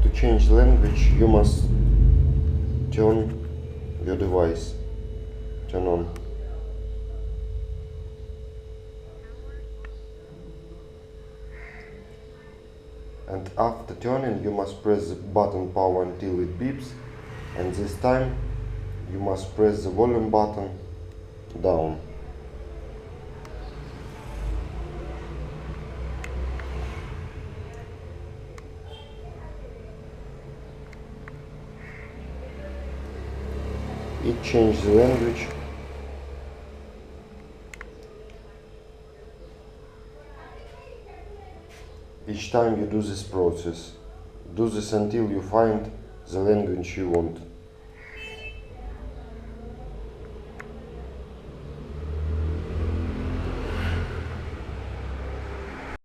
To change language, you must turn your device. Turn on. And after turning, you must press the button power until it beeps, and this time you must press the volume button down. It changes the language. Each time you do this process, do this until you find the language you want.